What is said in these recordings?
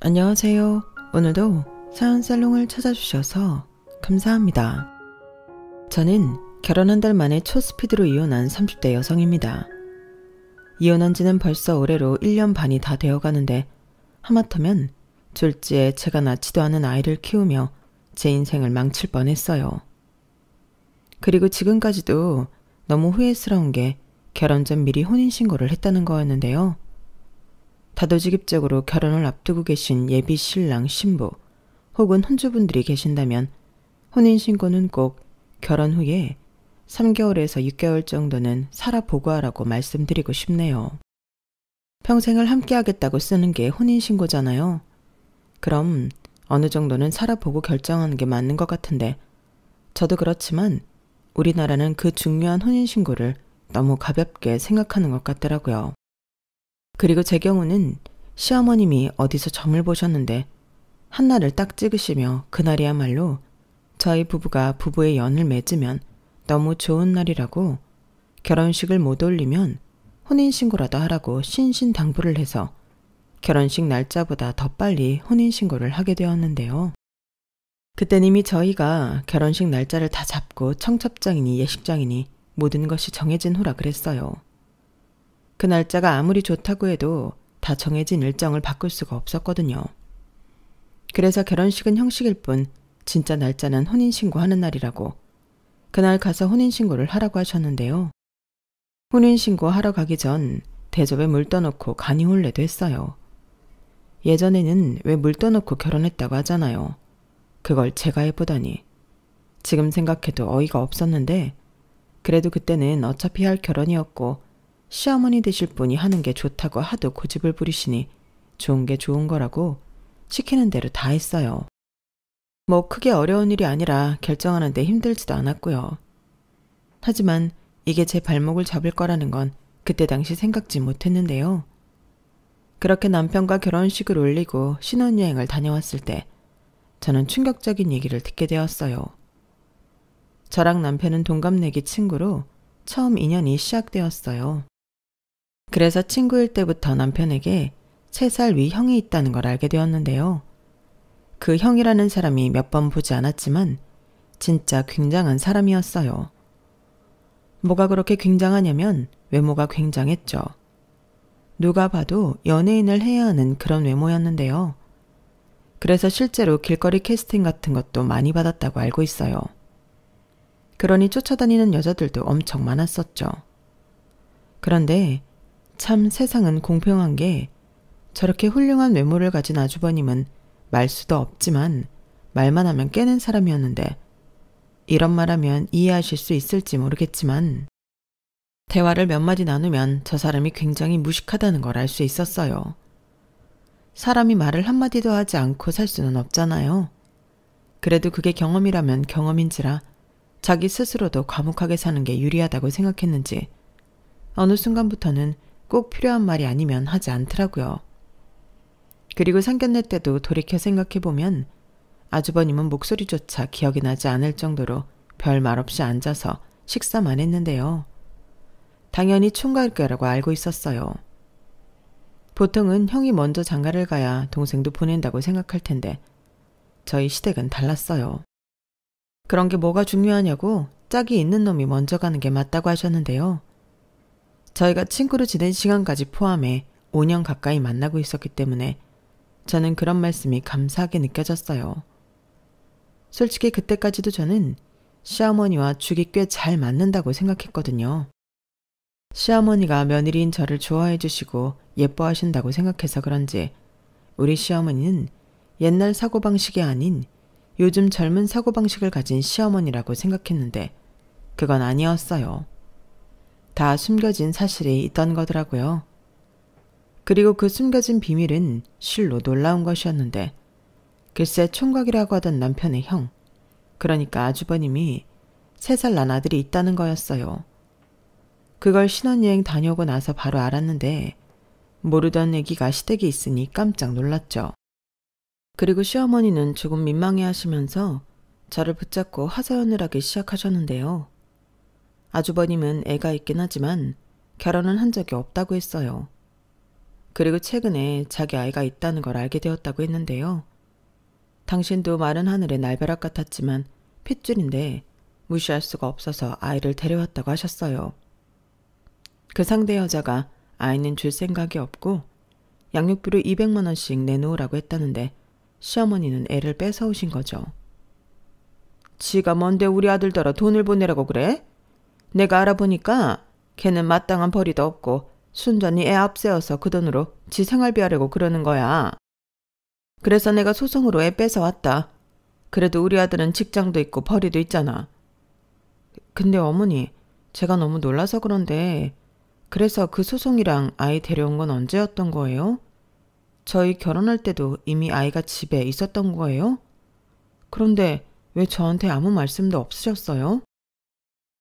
안녕하세요. 오늘도 사연살롱을 찾아주셔서 감사합니다. 저는 결혼 한 달 만에 초스피드로 이혼한 30대 여성입니다. 이혼한 지는 벌써 올해로 1년 반이 다 되어가는데 하마터면 졸지에 제가 낳지도 않은 아이를 키우며 제 인생을 망칠 뻔했어요. 그리고 지금까지도 너무 후회스러운 게 결혼 전 미리 혼인신고를 했다는 거였는데요. 다도직입적으로 결혼을 앞두고 계신 예비 신랑 신부 혹은 혼주분들이 계신다면 혼인신고는 꼭 결혼 후에 3개월에서 6개월 정도는 살아보고 하라고 말씀드리고 싶네요. 평생을 함께하겠다고 쓰는 게 혼인신고잖아요. 그럼 어느 정도는 살아보고 결정하는 게 맞는 것 같은데 저도 그렇지만 우리나라는 그 중요한 혼인신고를 너무 가볍게 생각하는 것 같더라고요. 그리고 제 경우는 시어머님이 어디서 점을 보셨는데 한날을 딱 찍으시며 그날이야말로 저희 부부가 부부의 연을 맺으면 너무 좋은 날이라고 결혼식을 못 올리면 혼인신고라도 하라고 신신당부를 해서 결혼식 날짜보다 더 빨리 혼인신고를 하게 되었는데요. 그땐 이미 저희가 결혼식 날짜를 다 잡고 청첩장이니 예식장이니 모든 것이 정해진 후라 그랬어요. 그 날짜가 아무리 좋다고 해도 다 정해진 일정을 바꿀 수가 없었거든요. 그래서 결혼식은 형식일 뿐 진짜 날짜는 혼인신고하는 날이라고 그날 가서 혼인신고를 하라고 하셨는데요. 혼인신고 하러 가기 전 대접에 물 떠놓고 간이 혼례도 했어요. 예전에는 왜 물 떠놓고 결혼했다고 하잖아요. 그걸 제가 해보다니. 지금 생각해도 어이가 없었는데 그래도 그때는 어차피 할 결혼이었고 시어머니 되실 분이 하는 게 좋다고 하도 고집을 부리시니 좋은 게 좋은 거라고 시키는 대로 다 했어요. 뭐 크게 어려운 일이 아니라 결정하는데 힘들지도 않았고요. 하지만 이게 제 발목을 잡을 거라는 건 그때 당시 생각지 못했는데요. 그렇게 남편과 결혼식을 올리고 신혼여행을 다녀왔을 때 저는 충격적인 얘기를 듣게 되었어요. 저랑 남편은 동갑내기 친구로 처음 인연이 시작되었어요. 그래서 친구일 때부터 남편에게 3살 위 형이 있다는 걸 알게 되었는데요. 그 형이라는 사람이 몇 번 보지 않았지만 진짜 굉장한 사람이었어요. 뭐가 그렇게 굉장하냐면 외모가 굉장했죠. 누가 봐도 연예인을 해야 하는 그런 외모였는데요. 그래서 실제로 길거리 캐스팅 같은 것도 많이 받았다고 알고 있어요. 그러니 쫓아다니는 여자들도 엄청 많았었죠. 그런데 참 세상은 공평한 게 저렇게 훌륭한 외모를 가진 아주버님은 말수도 없지만 말만 하면 깨는 사람이었는데 이런 말하면 이해하실 수 있을지 모르겠지만 대화를 몇 마디 나누면 저 사람이 굉장히 무식하다는 걸 알 수 있었어요. 사람이 말을 한마디도 하지 않고 살 수는 없잖아요. 그래도 그게 경험이라면 경험인지라 자기 스스로도 과묵하게 사는 게 유리하다고 생각했는지 어느 순간부터는 꼭 필요한 말이 아니면 하지 않더라고요. 그리고 상견례 때도 돌이켜 생각해보면 아주버님은 목소리조차 기억이 나지 않을 정도로 별 말 없이 앉아서 식사만 했는데요. 당연히 총각일 거라고 알고 있었어요. 보통은 형이 먼저 장가를 가야 동생도 보낸다고 생각할 텐데 저희 시댁은 달랐어요. 그런 게 뭐가 중요하냐고 짝이 있는 놈이 먼저 가는 게 맞다고 하셨는데요. 저희가 친구로 지낸 시간까지 포함해 5년 가까이 만나고 있었기 때문에 저는 그런 말씀이 감사하게 느껴졌어요. 솔직히 그때까지도 저는 시어머니와 죽이 꽤 잘 맞는다고 생각했거든요. 시어머니가 며느리인 저를 좋아해 주시고 예뻐하신다고 생각해서 그런지 우리 시어머니는 옛날 사고방식이 아닌 요즘 젊은 사고방식을 가진 시어머니라고 생각했는데 그건 아니었어요. 다 숨겨진 사실이 있던 거더라고요. 그리고 그 숨겨진 비밀은 실로 놀라운 것이었는데 글쎄 총각이라고 하던 남편의 형, 그러니까 아주버님이 3살 난 아들이 있다는 거였어요. 그걸 신혼여행 다녀오고 나서 바로 알았는데 모르던 얘기가 시댁에 있으니 깜짝 놀랐죠. 그리고 시어머니는 조금 민망해 하시면서 저를 붙잡고 하소연을 하기 시작하셨는데요. 아주버님은 애가 있긴 하지만 결혼은 한 적이 없다고 했어요. 그리고 최근에 자기 아이가 있다는 걸 알게 되었다고 했는데요. 당신도 마른 하늘의 날벼락 같았지만 핏줄인데 무시할 수가 없어서 아이를 데려왔다고 하셨어요. 그 상대 여자가 아이는 줄 생각이 없고 양육비로 200만 원씩 내놓으라고 했다는데 시어머니는 애를 뺏어오신 거죠. 지가 뭔데 우리 아들더러 돈을 보내라고 그래? 내가 알아보니까 걔는 마땅한 벌이도 없고 순전히 애 앞세워서 그 돈으로 지 생활비 하려고 그러는 거야. 그래서 내가 소송으로 애 뺏어왔다. 그래도 우리 아들은 직장도 있고 벌이도 있잖아. 근데 어머니, 제가 너무 놀라서 그런데 그래서 그 소송이랑 아이 데려온 건 언제였던 거예요? 저희 결혼할 때도 이미 아이가 집에 있었던 거예요? 그런데 왜 저한테 아무 말씀도 없으셨어요?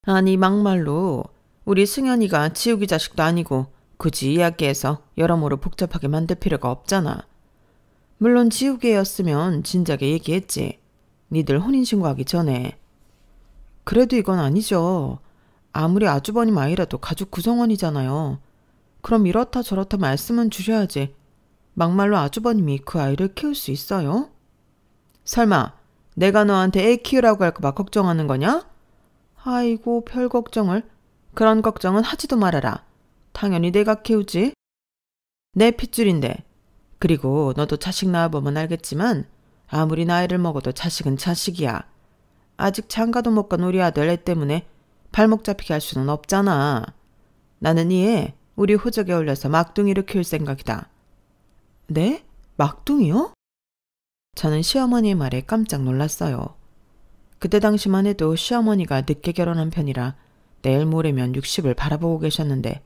아니 막말로 우리 승현이가 지우기 자식도 아니고 굳이 이야기해서 여러모로 복잡하게 만들 필요가 없잖아. 물론 지우개였으면 진작에 얘기했지. 니들 혼인신고하기 전에. 그래도 이건 아니죠. 아무리 아주버님 아이라도 가족 구성원이잖아요. 그럼 이렇다 저렇다 말씀은 주셔야지. 막말로 아주버님이 그 아이를 키울 수 있어요? 설마 내가 너한테 애 키우라고 할까봐 걱정하는 거냐? 아이고 별 걱정을. 그런 걱정은 하지도 말아라. 당연히 내가 키우지. 내 핏줄인데. 그리고 너도 자식 낳아보면 알겠지만 아무리 나이를 먹어도 자식은 자식이야. 아직 장가도 못 간 우리 아들 애 때문에 발목 잡히게 할 수는 없잖아. 나는 이 애 우리 호적에 올려서 막둥이를 키울 생각이다. 네? 막둥이요? 저는 시어머니의 말에 깜짝 놀랐어요. 그때 당시만 해도 시어머니가 늦게 결혼한 편이라 내일 모레면 60을 바라보고 계셨는데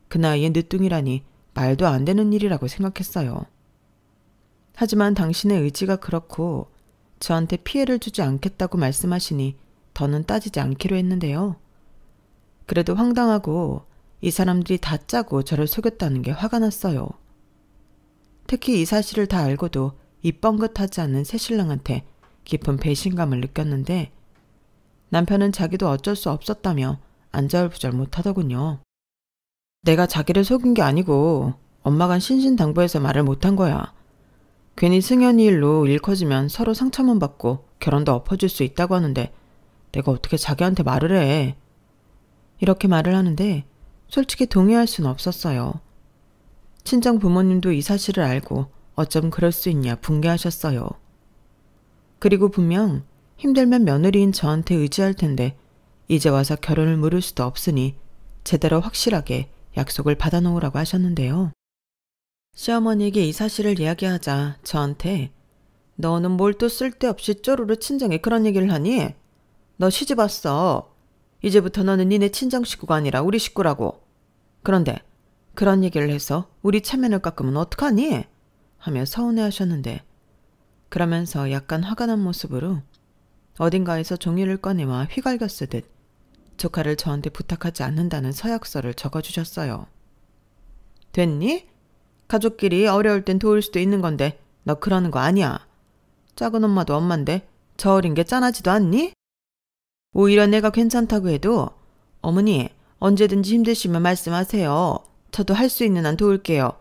그 나이에 늦둥이라니 말도 안 되는 일이라고 생각했어요. 하지만 당신의 의지가 그렇고 저한테 피해를 주지 않겠다고 말씀하시니 더는 따지지 않기로 했는데요. 그래도 황당하고 이 사람들이 다 짜고 저를 속였다는 게 화가 났어요. 특히 이 사실을 다 알고도 입 뻥긋하지 않는 새신랑한테 깊은 배신감을 느꼈는데 남편은 자기도 어쩔 수 없었다며 안절부절 못하더군요. 내가 자기를 속인 게 아니고 엄마가 신신당부해서 말을 못한 거야. 괜히 승현이 일로 일 커지면 서로 상처만 받고 결혼도 엎어질 수 있다고 하는데 내가 어떻게 자기한테 말을 해. 이렇게 말을 하는데 솔직히 동의할 수는 없었어요. 친정 부모님도 이 사실을 알고 어쩜 그럴 수 있냐 붕괴하셨어요. 그리고 분명 힘들면 며느리인 저한테 의지할 텐데 이제 와서 결혼을 물을 수도 없으니 제대로 확실하게 약속을 받아놓으라고 하셨는데요. 시어머니에게 이 사실을 이야기하자 저한테 너는 뭘 또 쓸데없이 쪼르르 친정에 그런 얘기를 하니? 너 시집 왔어. 이제부터 너는 니네 친정 식구가 아니라 우리 식구라고. 그런데 그런 얘기를 해서 우리 체면을 깎으면 어떡하니? 하며 서운해하셨는데 그러면서 약간 화가 난 모습으로 어딘가에서 종이를 꺼내와 휘갈겨 쓰듯 조카를 저한테 부탁하지 않는다는 서약서를 적어주셨어요. 됐니? 가족끼리 어려울 땐 도울 수도 있는 건데 너 그러는 거 아니야. 작은 엄마도 엄만데 저 어린 게 짠하지도 않니? 오히려 내가 괜찮다고 해도 어머니 언제든지 힘드시면 말씀하세요. 저도 할 수 있는 한 도울게요.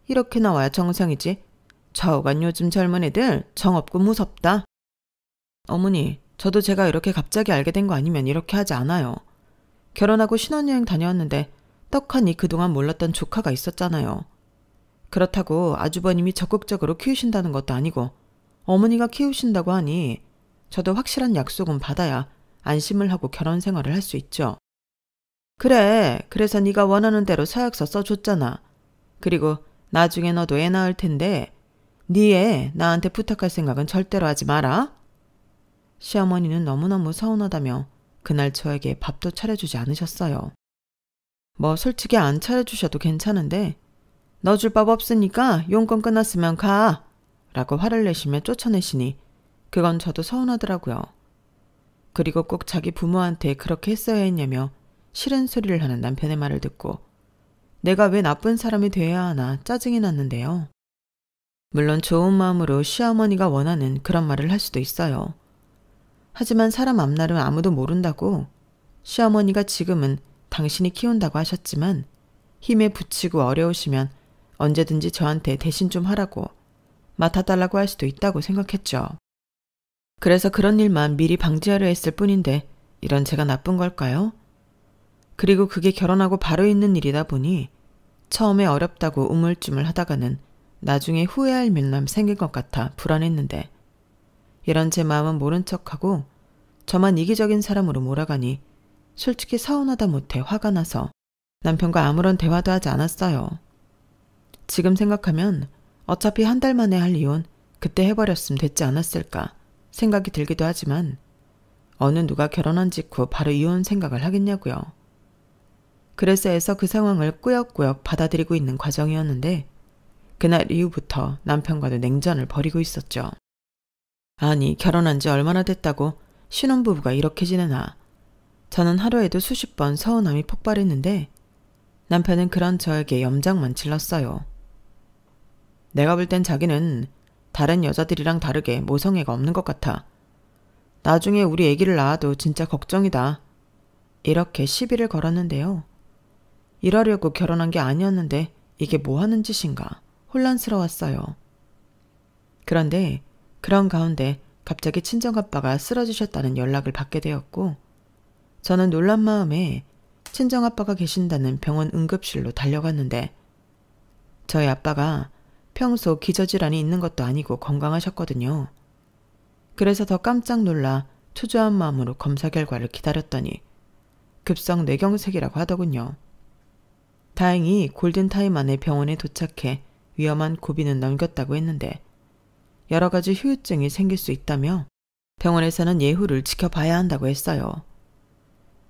이렇게 나와야 정상이지. 좌우간 요즘 젊은 애들 정없고 무섭다. 어머니 저도 제가 이렇게 갑자기 알게 된 거 아니면 이렇게 하지 않아요. 결혼하고 신혼여행 다녀왔는데 떡하니 그동안 몰랐던 조카가 있었잖아요. 그렇다고 아주버님이 적극적으로 키우신다는 것도 아니고 어머니가 키우신다고 하니 저도 확실한 약속은 받아야 안심을 하고 결혼 생활을 할 수 있죠. 그래, 그래서 네가 원하는 대로 서약서 써줬잖아. 그리고 나중에 너도 애 낳을 텐데 네 애 나한테 부탁할 생각은 절대로 하지 마라. 시어머니는 너무너무 서운하다며 그날 저에게 밥도 차려주지 않으셨어요. 뭐 솔직히 안 차려주셔도 괜찮은데 넣어줄 밥 없으니까 용건 끝났으면 가 라고 화를 내시며 쫓아내시니 그건 저도 서운하더라고요. 그리고 꼭 자기 부모한테 그렇게 했어야 했냐며 싫은 소리를 하는 남편의 말을 듣고 내가 왜 나쁜 사람이 돼야 하나 짜증이 났는데요. 물론 좋은 마음으로 시어머니가 원하는 그런 말을 할 수도 있어요. 하지만 사람 앞날은 아무도 모른다고 시어머니가 지금은 당신이 키운다고 하셨지만 힘에 부치고 어려우시면 언제든지 저한테 대신 좀 하라고 맡아달라고 할 수도 있다고 생각했죠. 그래서 그런 일만 미리 방지하려 했을 뿐인데 이런 제가 나쁜 걸까요? 그리고 그게 결혼하고 바로 있는 일이다 보니 처음에 어렵다고 우물쭈물 하다가는 나중에 후회할 밀람 생길 것 같아 불안했는데 이런 제 마음은 모른 척하고 저만 이기적인 사람으로 몰아가니 솔직히 서운하다 못해 화가 나서 남편과 아무런 대화도 하지 않았어요. 지금 생각하면 어차피 한 달 만에 할 이혼 그때 해버렸으면 됐지 않았을까 생각이 들기도 하지만 어느 누가 결혼한 직후 바로 이혼 생각을 하겠냐고요. 그래서 애써 그 상황을 꾸역꾸역 받아들이고 있는 과정이었는데 그날 이후부터 남편과도 냉전을 벌이고 있었죠. 아니 결혼한 지 얼마나 됐다고 신혼부부가 이렇게 지내나. 저는 하루에도 수십 번 서운함이 폭발했는데 남편은 그런 저에게 염장만 질렀어요. 내가 볼 땐 자기는 다른 여자들이랑 다르게 모성애가 없는 것 같아. 나중에 우리 애기를 낳아도 진짜 걱정이다. 이렇게 시비를 걸었는데요. 이러려고 결혼한 게 아니었는데 이게 뭐 하는 짓인가 혼란스러웠어요. 그런데 그런 가운데 갑자기 친정아빠가 쓰러지셨다는 연락을 받게 되었고 저는 놀란 마음에 친정아빠가 계신다는 병원 응급실로 달려갔는데 저희 아빠가 평소 기저질환이 있는 것도 아니고 건강하셨거든요. 그래서 더 깜짝 놀라 초조한 마음으로 검사 결과를 기다렸더니 급성 뇌경색이라고 하더군요. 다행히 골든타임 안에 병원에 도착해 위험한 고비는 넘겼다고 했는데 여러 가지 후유증이 생길 수 있다며 병원에서는 예후를 지켜봐야 한다고 했어요.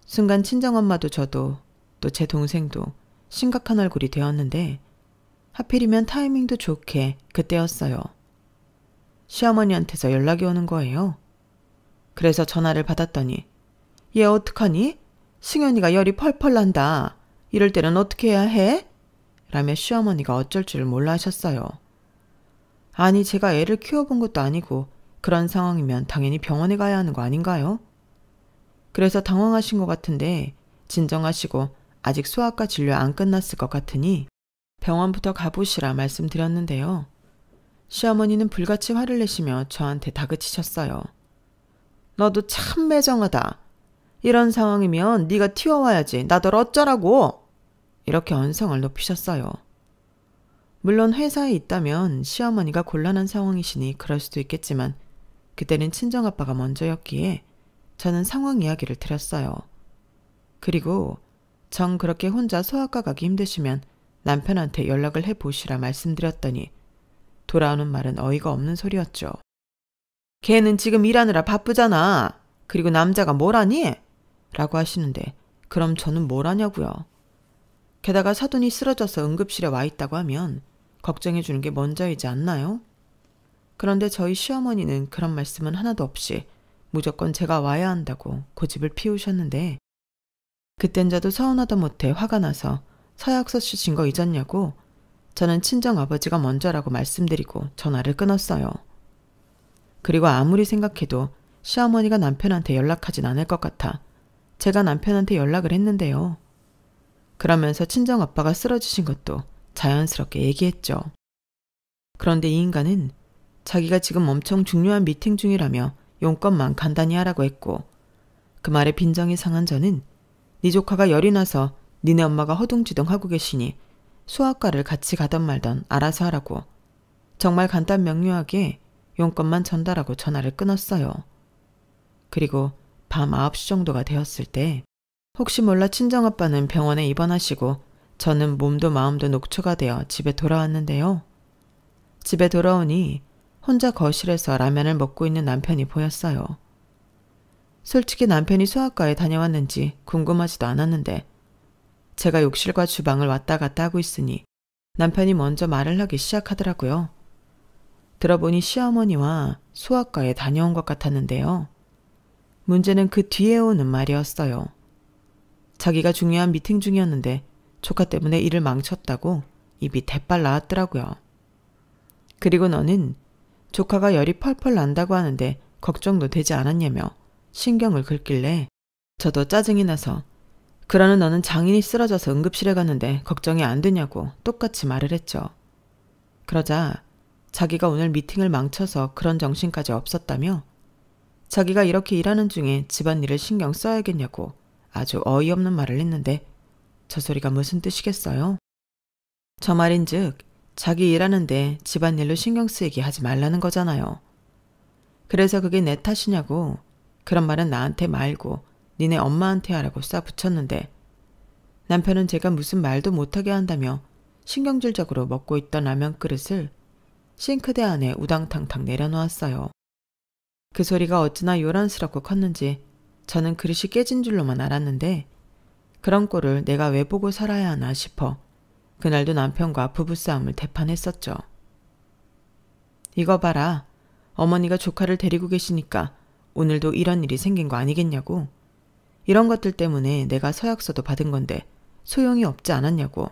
순간 친정엄마도 저도 또 제 동생도 심각한 얼굴이 되었는데 하필이면 타이밍도 좋게 그때였어요. 시어머니한테서 연락이 오는 거예요. 그래서 전화를 받았더니 얘 어떡하니? 승현이가 열이 펄펄 난다. 이럴 때는 어떻게 해야 해? 라며 시어머니가 어쩔 줄 몰라 하셨어요. 아니 제가 애를 키워본 것도 아니고 그런 상황이면 당연히 병원에 가야 하는 거 아닌가요? 그래서 당황하신 것 같은데 진정하시고 아직 소아과 진료 안 끝났을 것 같으니 병원부터 가보시라 말씀드렸는데요. 시어머니는 불같이 화를 내시며 저한테 다그치셨어요. 너도 참 매정하다. 이런 상황이면 네가 튀어와야지. 나들 어쩌라고. 이렇게 언성을 높이셨어요. 물론 회사에 있다면 시어머니가 곤란한 상황이시니 그럴 수도 있겠지만 그때는 친정아빠가 먼저였기에 저는 상황 이야기를 드렸어요. 그리고 정 그렇게 혼자 소아과 가기 힘드시면 남편한테 연락을 해보시라 말씀드렸더니 돌아오는 말은 어이가 없는 소리였죠. 걔는 지금 일하느라 바쁘잖아. 그리고 남자가 뭘 하니? 라고 하시는데 그럼 저는 뭘 하냐고요. 게다가 사돈이 쓰러져서 응급실에 와 있다고 하면 걱정해 주는 게 먼저이지 않나요? 그런데 저희 시어머니는 그런 말씀은 하나도 없이 무조건 제가 와야 한다고 고집을 피우셨는데 그땐 저도 서운하다 못해 화가 나서 서약서 쓰신 거 잊었냐고 저는 친정아버지가 먼저라고 말씀드리고 전화를 끊었어요. 그리고 아무리 생각해도 시어머니가 남편한테 연락하진 않을 것 같아 제가 남편한테 연락을 했는데요. 그러면서 친정아빠가 쓰러지신 것도 자연스럽게 얘기했죠. 그런데 이 인간은 자기가 지금 엄청 중요한 미팅 중이라며 용건만 간단히 하라고 했고 그 말에 빈정이 상한 저는 네 조카가 열이 나서 니네 엄마가 허둥지둥 하고 계시니 소아과를 같이 가던 말던 알아서 하라고 정말 간단 명료하게 용건만 전달하고 전화를 끊었어요. 그리고 밤 9시 정도가 되었을 때 혹시 몰라 친정아빠는 병원에 입원하시고 저는 몸도 마음도 녹초가 되어 집에 돌아왔는데요. 집에 돌아오니 혼자 거실에서 라면을 먹고 있는 남편이 보였어요. 솔직히 남편이 소아과에 다녀왔는지 궁금하지도 않았는데 제가 욕실과 주방을 왔다 갔다 하고 있으니 남편이 먼저 말을 하기 시작하더라고요. 들어보니 시어머니와 소아과에 다녀온 것 같았는데요. 문제는 그 뒤에 오는 말이었어요. 자기가 중요한 미팅 중이었는데 조카 때문에 일을 망쳤다고 입이 대빨 나왔더라고요. 그리고 너는 조카가 열이 펄펄 난다고 하는데 걱정도 되지 않았냐며 신경을 긁길래 저도 짜증이 나서 그러는 너는 장인이 쓰러져서 응급실에 갔는데 걱정이 안 되냐고 똑같이 말을 했죠. 그러자 자기가 오늘 미팅을 망쳐서 그런 정신까지 없었다며 자기가 이렇게 일하는 중에 집안일을 신경 써야겠냐고 아주 어이없는 말을 했는데 저 소리가 무슨 뜻이겠어요? 저 말인즉 자기 일하는데 집안일로 신경 쓰이게 하지 말라는 거잖아요. 그래서 그게 내 탓이냐고 그런 말은 나한테 말고 니네 엄마한테 하라고 쏴붙였는데 남편은 제가 무슨 말도 못하게 한다며 신경질적으로 먹고 있던 라면 그릇을 싱크대 안에 우당탕탕 내려놓았어요. 그 소리가 어찌나 요란스럽고 컸는지 저는 그릇이 깨진 줄로만 알았는데 그런 꼴을 내가 왜 보고 살아야 하나 싶어 그날도 남편과 부부싸움을 대판했었죠. 이거 봐라. 어머니가 조카를 데리고 계시니까 오늘도 이런 일이 생긴 거 아니겠냐고. 이런 것들 때문에 내가 서약서도 받은 건데 소용이 없지 않았냐고.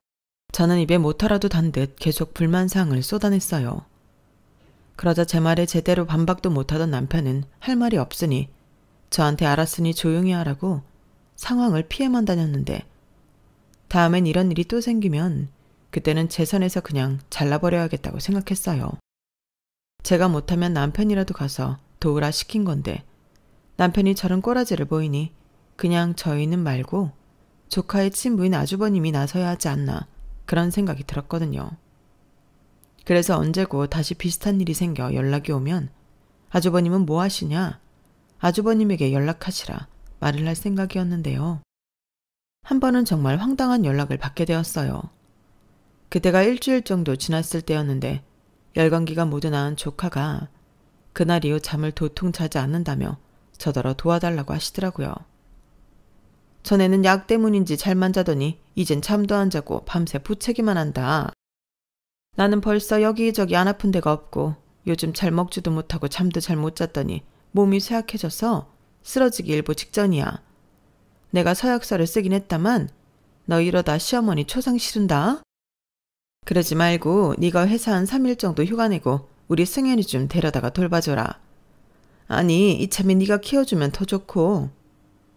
저는 입에 모터라도 단 듯 계속 불만사항을 쏟아냈어요. 그러자 제 말에 제대로 반박도 못하던 남편은 할 말이 없으니 저한테 알았으니 조용히 하라고 상황을 피해만 다녔는데 다음엔 이런 일이 또 생기면 그때는 제 선에서 그냥 잘라버려야겠다고 생각했어요. 제가 못하면 남편이라도 가서 도우라 시킨 건데 남편이 저런 꼬라지를 보이니 그냥 저희는 말고 조카의 친부인 아주버님이 나서야 하지 않나 그런 생각이 들었거든요. 그래서 언제고 다시 비슷한 일이 생겨 연락이 오면 아주버님은 뭐 하시냐? 아주버님에게 연락하시라 말을 할 생각이었는데요. 한 번은 정말 황당한 연락을 받게 되었어요. 그때가 일주일 정도 지났을 때였는데 열감기가 모두 나은 조카가 그날 이후 잠을 도통 자지 않는다며 저더러 도와달라고 하시더라고요. 전에는 약 때문인지 잘만 자더니 이젠 잠도 안 자고 밤새 부채기만 한다. 나는 벌써 여기저기 안 아픈 데가 없고 요즘 잘 먹지도 못하고 잠도 잘 못 잤더니 몸이 쇠약해져서 쓰러지기 일보 직전이야. 내가 서약서를 쓰긴 했다만 너 이러다 시어머니 초상 치른다. 그러지 말고 네가 회사 한 3일 정도 휴가 내고 우리 승현이 좀 데려다가 돌봐줘라. 아니 이참에 네가 키워주면 더 좋고.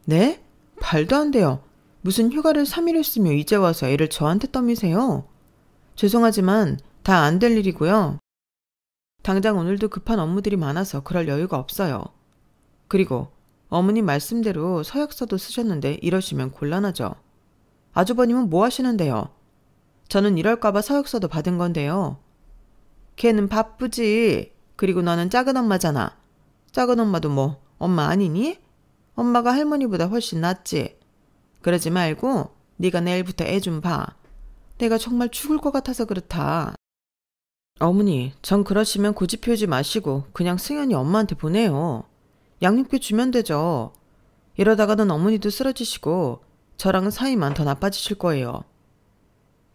네? 말도 안 돼요. 무슨 휴가를 3일 했으며 이제 와서 애를 저한테 떠미세요. 죄송하지만 다 안 될 일이고요. 당장 오늘도 급한 업무들이 많아서 그럴 여유가 없어요. 그리고 어머님 말씀대로 서약서도 쓰셨는데 이러시면 곤란하죠. 아주버님은 뭐 하시는데요? 저는 이럴까봐 서약서도 받은 건데요. 걔는 바쁘지. 그리고 너는 작은 엄마잖아. 작은 엄마도 뭐 엄마 아니니? 엄마가 할머니보다 훨씬 낫지. 그러지 말고 네가 내일부터 애 좀 봐. 내가 정말 죽을 것 같아서 그렇다. 어머니, 전 그러시면 고집 피우지 마시고 그냥 승현이 엄마한테 보내요. 양육비 주면 되죠. 이러다가는 어머니도 쓰러지시고 저랑은 사이만 더 나빠지실 거예요.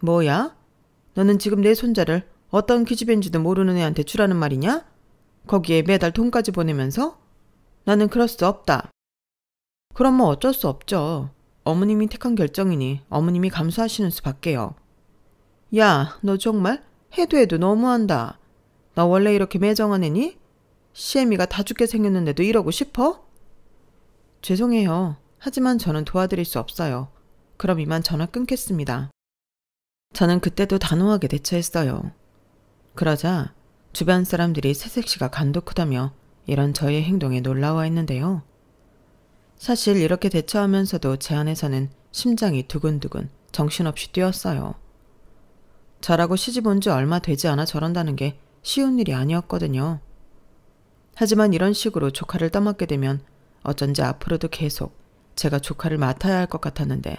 뭐야? 너는 지금 내 손자를 어떤 기집애인지도 모르는 애한테 주라는 말이냐? 거기에 매달 돈까지 보내면서? 나는 그럴 수 없다. 그럼 뭐 어쩔 수 없죠. 어머님이 택한 결정이니 어머님이 감수하시는 수밖에요. 야, 너 정말 해도 너무한다. 너 원래 이렇게 매정한 애니? 시애미가 다 죽게 생겼는데도 이러고 싶어? 죄송해요. 하지만 저는 도와드릴 수 없어요. 그럼 이만 전화 끊겠습니다. 저는 그때도 단호하게 대처했어요. 그러자 주변 사람들이 새색시가 간도 크다며 이런 저의 행동에 놀라워했는데요. 사실 이렇게 대처하면서도 제 안에서는 심장이 두근두근 정신없이 뛰었어요. 저라고 시집 온 지 얼마 되지 않아 저런다는 게 쉬운 일이 아니었거든요. 하지만 이런 식으로 조카를 떠맡게 되면 어쩐지 앞으로도 계속 제가 조카를 맡아야 할 것 같았는데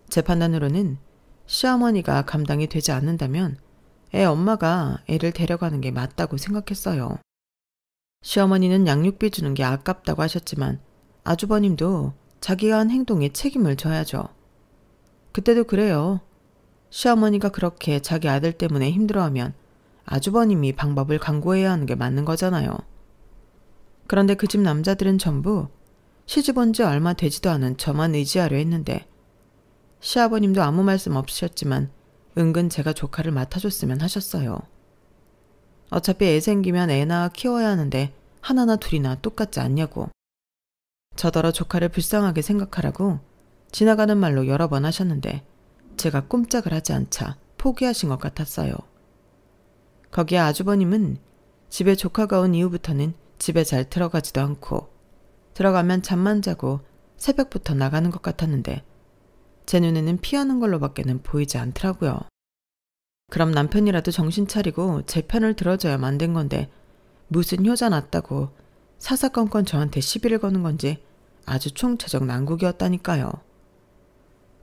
제 판단으로는 시어머니가 감당이 되지 않는다면 애 엄마가 애를 데려가는 게 맞다고 생각했어요. 시어머니는 양육비 주는 게 아깝다고 하셨지만 아주버님도 자기가 한 행동에 책임을 져야죠. 그때도 그래요. 시어머니가 그렇게 자기 아들 때문에 힘들어하면 아주버님이 방법을 강구해야 하는 게 맞는 거잖아요. 그런데 그 집 남자들은 전부 시집 온 지 얼마 되지도 않은 저만 의지하려 했는데 시아버님도 아무 말씀 없으셨지만 은근 제가 조카를 맡아줬으면 하셨어요. 어차피 애 생기면 애 낳아 키워야 하는데 하나나 둘이나 똑같지 않냐고. 저더러 조카를 불쌍하게 생각하라고 지나가는 말로 여러 번 하셨는데 제가 꼼짝을 하지 않자 포기하신 것 같았어요. 거기에 아주버님은 집에 조카가 온 이후부터는 집에 잘 들어가지도 않고 들어가면 잠만 자고 새벽부터 나가는 것 같았는데 제 눈에는 피하는 걸로밖에는 보이지 않더라고요. 그럼 남편이라도 정신 차리고 제 편을 들어줘야 만든 건데 무슨 효자 났다고 사사건건 저한테 시비를 거는 건지 아주 총체적 난국이었다니까요.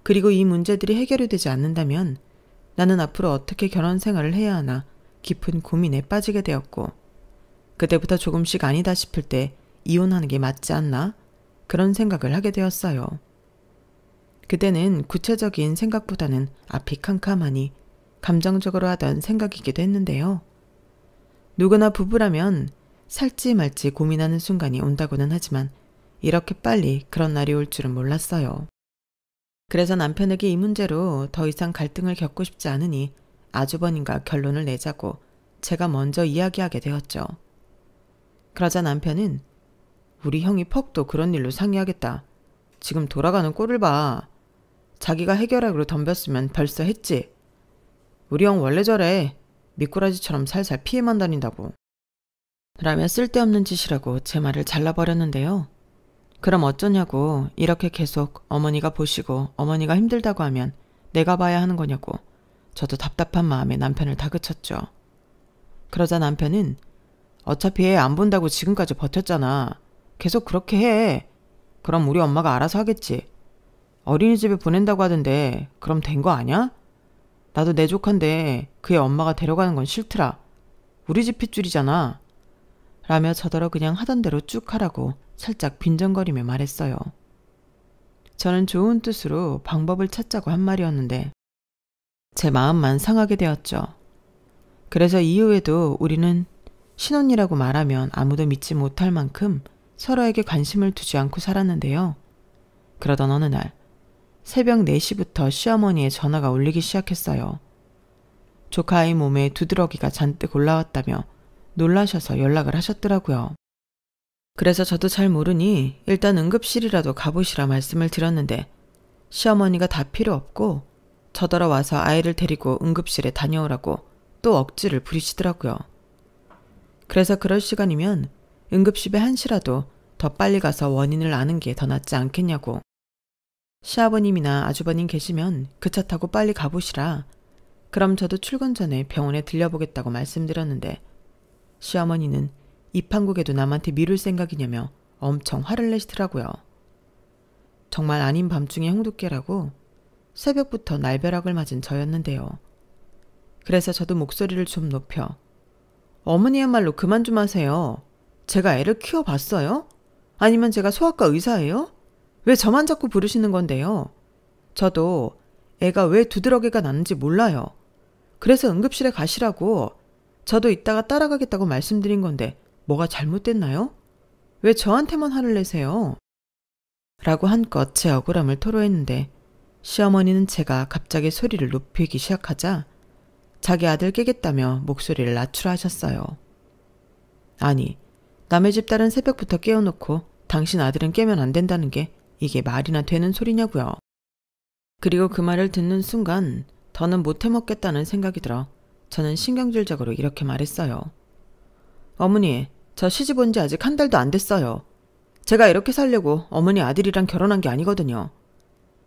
그리고 이 문제들이 해결이 되지 않는다면 나는 앞으로 어떻게 결혼 생활을 해야 하나 깊은 고민에 빠지게 되었고 그때부터 조금씩 아니다 싶을 때 이혼하는 게 맞지 않나? 그런 생각을 하게 되었어요. 그때는 구체적인 생각보다는 앞이 캄캄하니 감정적으로 하던 생각이기도 했는데요. 누구나 부부라면 살지 말지 고민하는 순간이 온다고는 하지만 이렇게 빨리 그런 날이 올 줄은 몰랐어요. 그래서 남편에게 이 문제로 더 이상 갈등을 겪고 싶지 않으니 아주버님과 결론을 내자고 제가 먼저 이야기하게 되었죠. 그러자 남편은 우리 형이 퍽도 그런 일로 상의하겠다. 지금 돌아가는 꼴을 봐. 자기가 해결하기로 덤볐으면 벌써 했지. 우리 형 원래 저래. 미꾸라지처럼 살살 피해만 다닌다고. 라며 쓸데없는 짓이라고 제 말을 잘라버렸는데요. 그럼 어쩌냐고 이렇게 계속 어머니가 보시고 어머니가 힘들다고 하면 내가 봐야 하는 거냐고 저도 답답한 마음에 남편을 다그쳤죠. 그러자 남편은 어차피 애 안 본다고 지금까지 버텼잖아. 계속 그렇게 해. 그럼 우리 엄마가 알아서 하겠지. 어린이집에 보낸다고 하던데 그럼 된 거 아냐? 나도 내 조카인데 그의 엄마가 데려가는 건 싫더라. 우리 집 핏줄이잖아. 라며 저더러 그냥 하던 대로 쭉 하라고 살짝 빈정거리며 말했어요. 저는 좋은 뜻으로 방법을 찾자고 한 말이었는데 제 마음만 상하게 되었죠. 그래서 이후에도 우리는 신혼이라고 말하면 아무도 믿지 못할 만큼 서로에게 관심을 두지 않고 살았는데요. 그러던 어느 날 새벽 4시부터 시어머니의 전화가 울리기 시작했어요. 조카의 몸에 두드러기가 잔뜩 올라왔다며 놀라셔서 연락을 하셨더라고요. 그래서 저도 잘 모르니 일단 응급실이라도 가보시라 말씀을 드렸는데 시어머니가 다 필요 없고 저더러 와서 아이를 데리고 응급실에 다녀오라고 또 억지를 부리시더라고요. 그래서 그럴 시간이면 응급실에 한시라도 더 빨리 가서 원인을 아는 게 더 낫지 않겠냐고. 시아버님이나 아주버님 계시면 그 차 타고 빨리 가보시라. 그럼 저도 출근 전에 병원에 들려보겠다고 말씀드렸는데 시어머니는 입한국에도 남한테 미룰 생각이냐며 엄청 화를 내시더라고요. 정말 아닌 밤중에 홍두깨라고 새벽부터 날벼락을 맞은 저였는데요. 그래서 저도 목소리를 좀 높여 어머니야말로 그만 좀 하세요. 제가 애를 키워봤어요? 아니면 제가 소아과 의사예요? 왜 저만 자꾸 부르시는 건데요? 저도 애가 왜 두드러기가 나는지 몰라요. 그래서 응급실에 가시라고 저도 이따가 따라가겠다고 말씀드린 건데 뭐가 잘못됐나요? 왜 저한테만 화를 내세요? 라고 한껏 제 억울함을 토로했는데 시어머니는 제가 갑자기 소리를 높이기 시작하자 자기 아들 깨겠다며 목소리를 낮추라 하셨어요. 아니, 남의 집 딸은 새벽부터 깨워놓고 당신 아들은 깨면 안 된다는 게 이게 말이나 되는 소리냐고요. 그리고 그 말을 듣는 순간 더는 못 해먹겠다는 생각이 들어 저는 신경질적으로 이렇게 말했어요. 어머니, 저 시집 온 지 아직 한 달도 안 됐어요. 제가 이렇게 살려고 어머니 아들이랑 결혼한 게 아니거든요.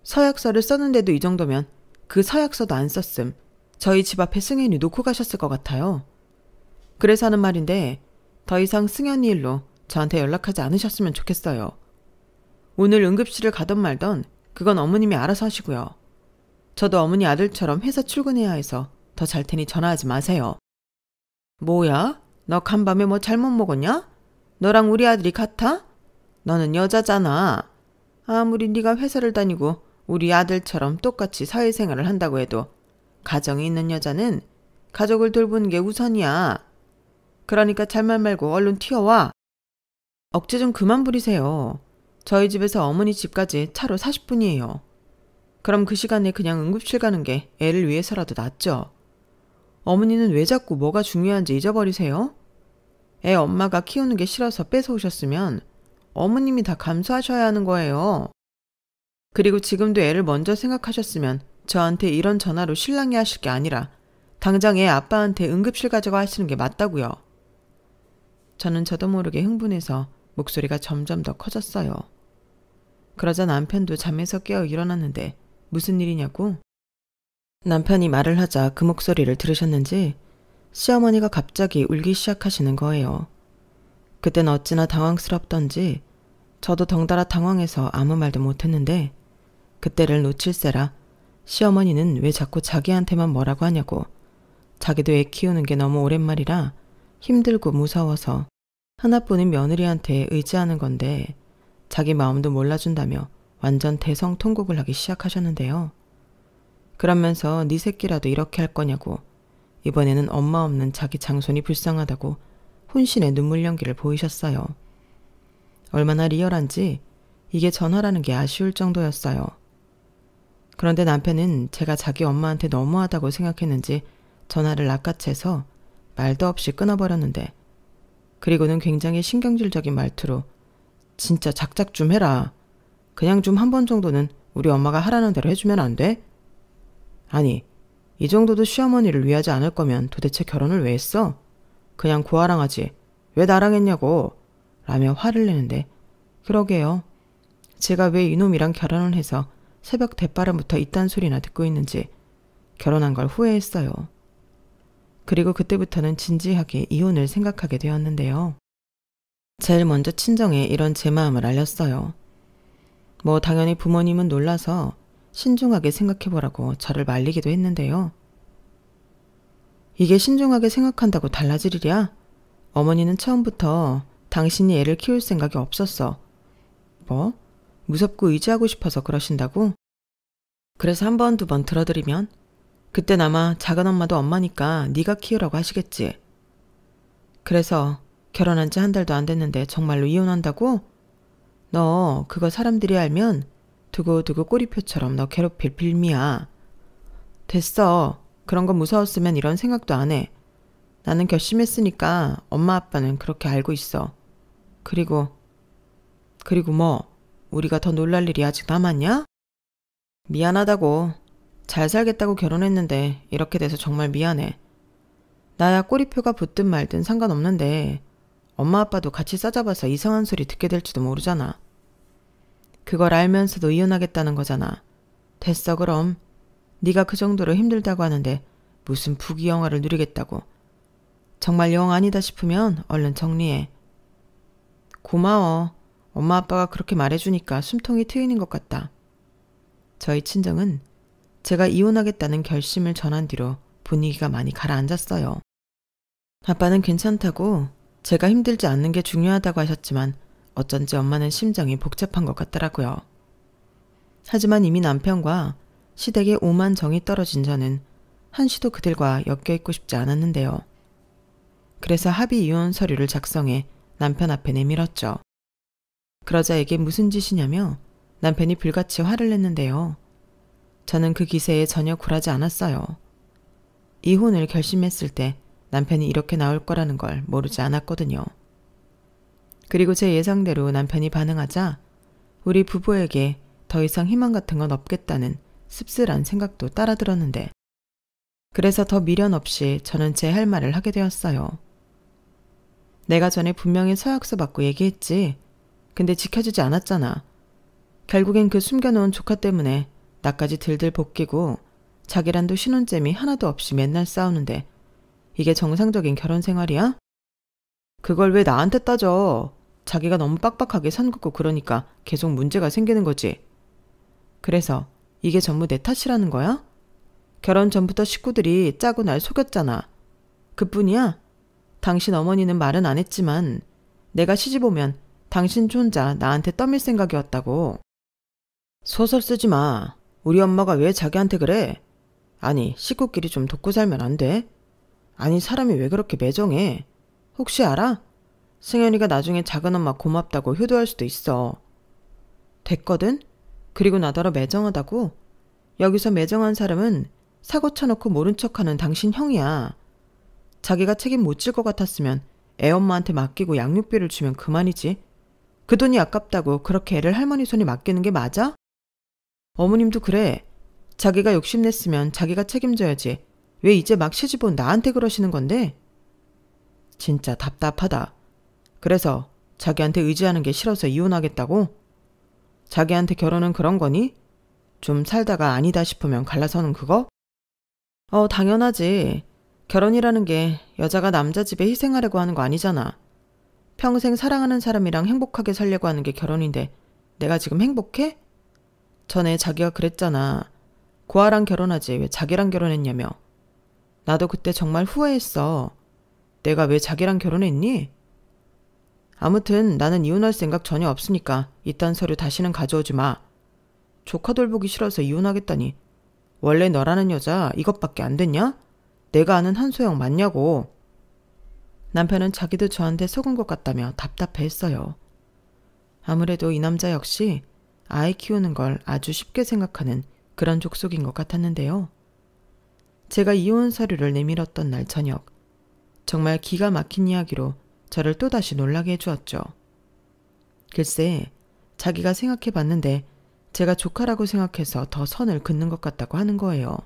서약서를 썼는데도 이 정도면 그 서약서도 안 썼음. 저희 집 앞에 승현이 놓고 가셨을 것 같아요. 그래서 하는 말인데 더 이상 승현이 일로 저한테 연락하지 않으셨으면 좋겠어요. 오늘 응급실을 가던 말던 그건 어머님이 알아서 하시고요. 저도 어머니 아들처럼 회사 출근해야 해서 더 잘 테니 전화하지 마세요. 뭐야? 너 간밤에 뭐 잘못 먹었냐? 너랑 우리 아들이 같아? 너는 여자잖아. 아무리 네가 회사를 다니고 우리 아들처럼 똑같이 사회생활을 한다고 해도 가정이 있는 여자는 가족을 돌보는 게 우선이야. 그러니까 잘말 말고 얼른 튀어와. 억지 좀 그만 부리세요. 저희 집에서 어머니 집까지 차로 40분이에요. 그럼 그 시간에 그냥 응급실 가는 게 애를 위해서라도 낫죠. 어머니는 왜 자꾸 뭐가 중요한지 잊어버리세요? 애 엄마가 키우는 게 싫어서 뺏어오셨으면 어머님이 다 감수하셔야 하는 거예요. 그리고 지금도 애를 먼저 생각하셨으면 저한테 이런 전화로 실랑이 하실 게 아니라 당장 애 아빠한테 응급실 가자고 하시는 게 맞다고요. 저는 저도 모르게 흥분해서 목소리가 점점 더 커졌어요. 그러자 남편도 잠에서 깨어 일어났는데 무슨 일이냐고? 남편이 말을 하자 그 목소리를 들으셨는지 시어머니가 갑자기 울기 시작하시는 거예요. 그땐 어찌나 당황스럽던지 저도 덩달아 당황해서 아무 말도 못했는데 그때를 놓칠세라 시어머니는 왜 자꾸 자기한테만 뭐라고 하냐고, 자기도 애 키우는 게 너무 오랜만이라 힘들고 무서워서 하나뿐인 며느리한테 의지하는 건데 자기 마음도 몰라준다며 완전 대성통곡을 하기 시작하셨는데요. 그러면서 네 새끼라도 이렇게 할 거냐고, 이번에는 엄마 없는 자기 장손이 불쌍하다고 혼신의 눈물 연기를 보이셨어요. 얼마나 리얼한지 이게 전화라는 게 아쉬울 정도였어요. 그런데 남편은 제가 자기 엄마한테 너무하다고 생각했는지 전화를 낚아채서 말도 없이 끊어버렸는데, 그리고는 굉장히 신경질적인 말투로 진짜 작작 좀 해라. 그냥 좀 한 번 정도는 우리 엄마가 하라는 대로 해주면 안 돼? 아니, 이 정도도 시어머니를 위하지 않을 거면 도대체 결혼을 왜 했어? 그냥 고아랑 하지. 왜 나랑 했냐고. 라며 화를 내는데, 그러게요. 제가 왜 이놈이랑 결혼을 해서 새벽 대바람부터 이딴 소리나 듣고 있는지 결혼한 걸 후회했어요. 그리고 그때부터는 진지하게 이혼을 생각하게 되었는데요. 제일 먼저 친정에 이런 제 마음을 알렸어요. 뭐 당연히 부모님은 놀라서 신중하게 생각해보라고 저를 말리기도 했는데요. 이게 신중하게 생각한다고 달라질 일이야? 어머니는 처음부터 당신이 애를 키울 생각이 없었어. 뭐? 무섭고 의지하고 싶어서 그러신다고? 그래서 한 번, 두 번 들어드리면 그땐 아마 작은 엄마도 엄마니까 네가 키우라고 하시겠지. 그래서 결혼한 지 한 달도 안 됐는데 정말로 이혼한다고? 너 그거 사람들이 알면 두고두고 꼬리표처럼 너 괴롭힐 빌미야. 됐어. 그런 거 무서웠으면 이런 생각도 안 해. 나는 결심했으니까 엄마 아빠는 그렇게 알고 있어. 그리고 뭐 우리가 더 놀랄 일이 아직 남았냐? 미안하다고. 잘 살겠다고 결혼했는데 이렇게 돼서 정말 미안해. 나야 꼬리표가 붙든 말든 상관없는데 엄마 아빠도 같이 싸잡아서 이상한 소리 듣게 될지도 모르잖아. 그걸 알면서도 이혼하겠다는 거잖아. 됐어 그럼. 네가 그 정도로 힘들다고 하는데 무슨 부귀영화를 누리겠다고. 정말 영 아니다 싶으면 얼른 정리해. 고마워. 엄마 아빠가 그렇게 말해주니까 숨통이 트이는 것 같다. 저희 친정은 제가 이혼하겠다는 결심을 전한 뒤로 분위기가 많이 가라앉았어요. 아빠는 괜찮다고 제가 힘들지 않는 게 중요하다고 하셨지만 어쩐지 엄마는 심정이 복잡한 것 같더라고요. 하지만 이미 남편과 시댁의 오만 정이 떨어진 저는 한시도 그들과 엮여있고 싶지 않았는데요. 그래서 합의 이혼 서류를 작성해 남편 앞에 내밀었죠. 그러자 이게 무슨 짓이냐며 남편이 불같이 화를 냈는데요. 저는 그 기세에 전혀 굴하지 않았어요. 이혼을 결심했을 때 남편이 이렇게 나올 거라는 걸 모르지 않았거든요. 그리고 제 예상대로 남편이 반응하자 우리 부부에게 더 이상 희망 같은 건 없겠다는 씁쓸한 생각도 따라 들었는데, 그래서 더 미련 없이 저는 제 할 말을 하게 되었어요. 내가 전에 분명히 서약서 받고 얘기했지. 근데 지켜주지 않았잖아. 결국엔 그 숨겨놓은 조카 때문에 나까지 들들 볶이고 자기랑도 신혼잼이 하나도 없이 맨날 싸우는데 이게 정상적인 결혼 생활이야? 그걸 왜 나한테 따져? 자기가 너무 빡빡하게 선 긋고 그러니까 계속 문제가 생기는 거지. 그래서 이게 전부 내 탓이라는 거야? 결혼 전부터 식구들이 짜고 날 속였잖아. 그뿐이야? 당신 어머니는 말은 안 했지만 내가 시집 오면 당신 혼자 나한테 떠밀 생각이었다고. 소설 쓰지 마. 우리 엄마가 왜 자기한테 그래? 아니, 식구끼리 좀 돕고 살면 안 돼? 아니, 사람이 왜 그렇게 매정해? 혹시 알아? 승현이가 나중에 작은엄마 고맙다고 효도할 수도 있어. 됐거든? 그리고 나더러 매정하다고? 여기서 매정한 사람은 사고 쳐놓고 모른 척하는 당신 형이야. 자기가 책임 못 질 것 같았으면 애 엄마한테 맡기고 양육비를 주면 그만이지. 그 돈이 아깝다고 그렇게 애를 할머니 손에 맡기는 게 맞아? 어머님도 그래. 자기가 욕심냈으면 자기가 책임져야지. 왜 이제 막 시집온 나한테 그러시는 건데? 진짜 답답하다. 그래서 자기한테 의지하는 게 싫어서 이혼하겠다고? 자기한테 결혼은 그런 거니? 좀 살다가 아니다 싶으면 갈라서는 그거? 당연하지. 결혼이라는 게 여자가 남자 집에 희생하려고 하는 거 아니잖아. 평생 사랑하는 사람이랑 행복하게 살려고 하는 게 결혼인데 내가 지금 행복해? 전에 자기가 그랬잖아. 고아랑 결혼하지 왜 자기랑 결혼했냐며. 나도 그때 정말 후회했어. 내가 왜 자기랑 결혼했니? 아무튼 나는 이혼할 생각 전혀 없으니까 이딴 서류 다시는 가져오지 마. 조카들 보기 싫어서 이혼하겠다니. 원래 너라는 여자 이것밖에 안 됐냐? 내가 아는 한소영 맞냐고. 남편은 자기도 저한테 속은 것 같다며 답답해했어요. 아무래도 이 남자 역시 아이 키우는 걸 아주 쉽게 생각하는 그런 족속인 것 같았는데요. 제가 이혼 서류를 내밀었던 날 저녁, 정말 기가 막힌 이야기로 저를 또다시 놀라게 해주었죠. 글쎄, 자기가 생각해봤는데 제가 조카라고 생각해서 더 선을 긋는 것 같다고 하는 거예요.